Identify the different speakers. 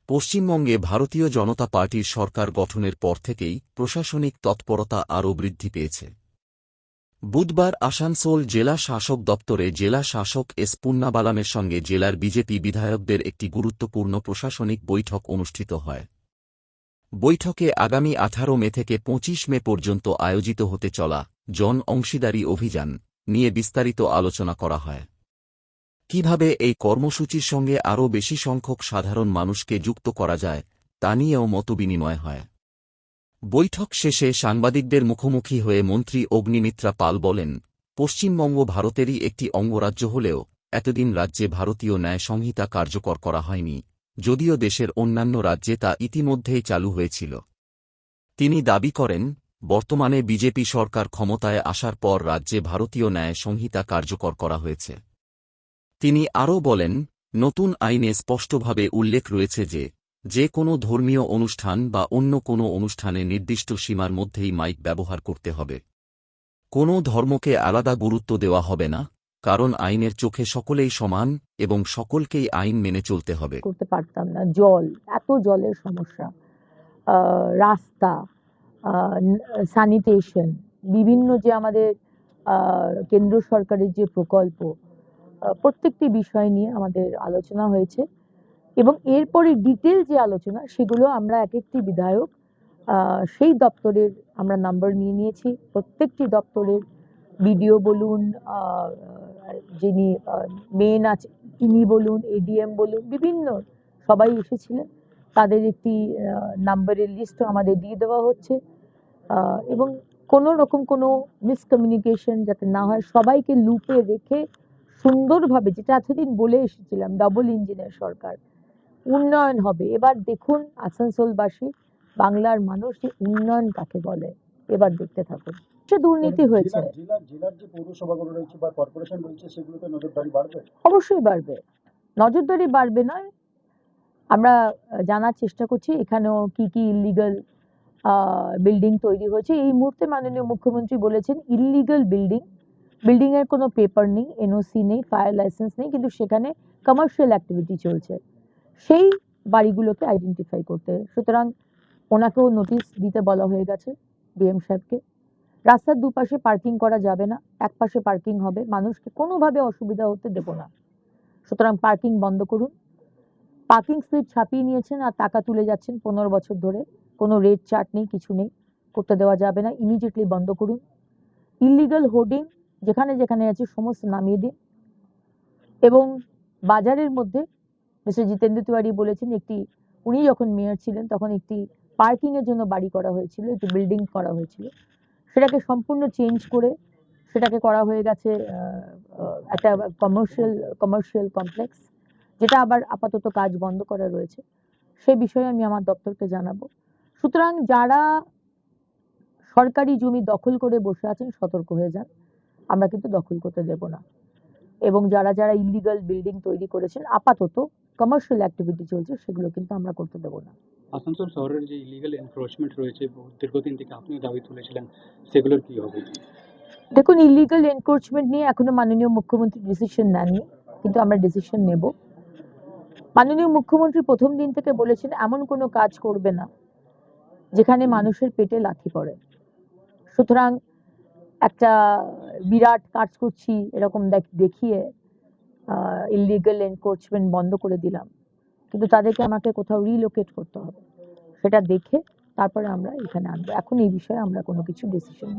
Speaker 1: পশ্চিমবঙ্গে ভারতীয় জনতা পার্টির সরকার গঠনের পর থেকেই প্রশাসনিক তৎপরতা আরও বৃদ্ধি পেয়েছে। বুধবার আসানসোল জেলা শাসক দপ্তরে জেলা শাসক এস পুন্নাবালামের সঙ্গে জেলার বিজেপি বিধায়কদের একটি গুরুত্বপূর্ণ প্রশাসনিক বৈঠক অনুষ্ঠিত হয়। বৈঠকে আগামী 18 মে থেকে 25 মে পর্যন্ত আয়োজিত হতে চলা জন অংশীদারি অভিযান নিয়ে বিস্তারিত আলোচনা করা হয়। কিভাবে এই কর্মসূচির সঙ্গে আরও বেশি সংখ্যক সাধারণ মানুষকে যুক্ত করা যায় তা নিয়েও মতবিনিময় হয়। বৈঠক শেষে সাংবাদিকদের মুখোমুখি হয়ে মন্ত্রী অগ্নিমিত্রা পাল বলেন, পশ্চিমবঙ্গ ভারতেরই একটি অঙ্গরাজ্য হলেও এতদিন রাজ্যে ভারতীয় ন্যায় সংহিতা কার্যকর করা হয়নি, যদিও দেশের অন্যান্য রাজ্যে তা ইতিমধ্যেই চালু হয়েছিল। তিনি দাবি করেন, বর্তমানে বিজেপি সরকার ক্ষমতায় আসার পর রাজ্যে ভারতীয় ন্যায় সংহিতা কার্যকর করা হয়েছে। তিনি আরও বলেন, নতুন আইনে স্পষ্টভাবে উল্লেখ রয়েছে যে কোনো ধর্মীয় অনুষ্ঠান বা অন্য কোনো অনুষ্ঠানে নির্দিষ্ট সীমার মধ্যেই মাইক ব্যবহার করতে হবে। কোনো ধর্মকে আলাদা গুরুত্ব দেওয়া হবে না, কারণ আইনের চোখে সকলেই সমান এবং সকলকেই আইন মেনে চলতে হবে।
Speaker 2: করতে পারতাম না। জল, এত জলের সমস্যা, রাস্তা, স্যানিটেশন, বিভিন্ন যে আমাদের কেন্দ্র সরকারের যে প্রকল্প, প্রত্যেকটি বিষয় নিয়ে আমাদের আলোচনা হয়েছে এবং এরপরে ডিটেল যে আলোচনা সেগুলো আমরা এক একটি বিধায়ক সেই দপ্তরের আমরা নাম্বার নিয়ে নিয়েছি। প্রত্যেকটি দপ্তরের বিডিও বলুন, যিনি মেন আছে তিনি বলুন, এডিএম বলুন, বিভিন্ন সবাই এসেছিলেন, তাদের একটি নাম্বারের লিস্টও আমাদের দিয়ে দেওয়া হচ্ছে এবং কোনো রকম কোনো মিসকমিউনিকেশন যাতে না হয়, সবাইকে লুপে রেখে সুন্দরভাবে, যেটা এতদিন বলে এসেছিলাম ডাবল ইঞ্জিনের সরকার, উন্নয়ন হবে। এবার দেখুন আসানসোলবাসী, বাংলার মানুষ যে উন্নয়ন কাকে বলে এবার দেখতে থাকুন। সে দুর্নীতি হয়েছে,
Speaker 3: জেলার যে পৌরসভাগুলো রয়েছে বা কর্পোরেশন রয়েছে সেগুলোতে নজরদারি বাড়বে।
Speaker 2: অবশ্যই বাড়বে, নজরদারি বাড়বে নয়, আমরা জানার চেষ্টা করছি এখানেও কি কি ইললিগাল বিল্ডিং তৈরি হয়েছে। এই মুহূর্তে মাননীয় মুখ্যমন্ত্রী বলেছেন ইললিগাল বিল্ডিং এর কোনো পেপার নেই, এনওসি নেই, ফায়ার লাইসেন্স নেই, কিন্তু সেখানে কমার্শিয়াল অ্যাক্টিভিটি চলছে, সেই বাড়িগুলোকে আইডেন্টিফাই করতে। সুতরাং ওনাকেও নোটিশ দিতে বলা হয়ে গেছে ডিএম সাহেবকে। রাস্তার দুপাশে পার্কিং করা যাবে না, এক পাশে পার্কিং হবে, মানুষকে কোনোভাবে অসুবিধা হতে দেব না। সুতরাং পার্কিং বন্ধ করুন। পার্কিং স্লিপ ছাপিয়ে নিয়েছেন আর টাকা তুলে যাচ্ছেন 15 বছর ধরে, কোনো রেট চার্ট নেই, কিছু নেই, করতে দেওয়া যাবে না, ইমিডিয়েটলি বন্ধ করুন। ইললিগাল হোর্ডিং যেখানে যেখানে আছে সমস্ত নামিয়ে দিন এবং বাজারের মধ্যে মিস্টার জিতেন্দ্র তিওয়ারি বলেছেন উনি যখন মেয়র ছিলেন তখন একটি পার্কিং এর জন্য বাড়ি করা হয়েছিল, একটি বিল্ডিং করা হয়েছিল, সেটাকে সম্পূর্ণ চেঞ্জ করে সেটাকে করা হয়ে গেছে একটা কমার্শিয়াল কমপ্লেক্স, যেটা আবার আপাতত কাজ বন্ধ করা রয়েছে। সে বিষয়ে আমি আমার দপ্তরকে জানাবো। সুতরাং যারা সরকারি জমি দখল করে বসে আছেন সতর্ক হয়ে যান, আমরা কিন্তু দখল করতে দেব না। এবং যারা যারা ইলিগাল বিল্ডিং তৈরি করেছেন, আপাতত কমার্শিয়াল অ্যাক্টিভিটি চলছে, সেগুলো কিন্তু আমরা করতে দেব না।
Speaker 3: আসানসোল শহরের যে ইলিগাল এনক্রোচমেন্ট রয়েছে দীর্ঘদিন থেকে আপনিও দাবি তুলেছিলেন, সেগুলোর কি হবে?
Speaker 2: দেখুন, ইলিগাল এনক্রোচমেন্ট নিয়ে এখনো মাননীয় মুখ্যমন্ত্রী ডিসিশন নেননি, কিন্তু আমরা ডিসিশন নেব। মাননীয় মুখ্যমন্ত্রী প্রথম দিন থেকে বলেছেন এমন কোনো কাজ করবে না যেখানে মানুষের পেটে লাথি পড়ে। সুতরাং একটা বিরাট কাজ করছি এরকম দেখিয়ে ইলিগাল এনক্রোচমেন্ট বন্ধ করে দিলাম, কিন্তু তাদেরকে আমাকে কোথাও রিলোকেট করতে হবে, সেটা দেখে তারপরে আমরা এখানে আনবো। এখন এই বিষয়ে আমরা কোনো কিছু ডিসিশন নিই।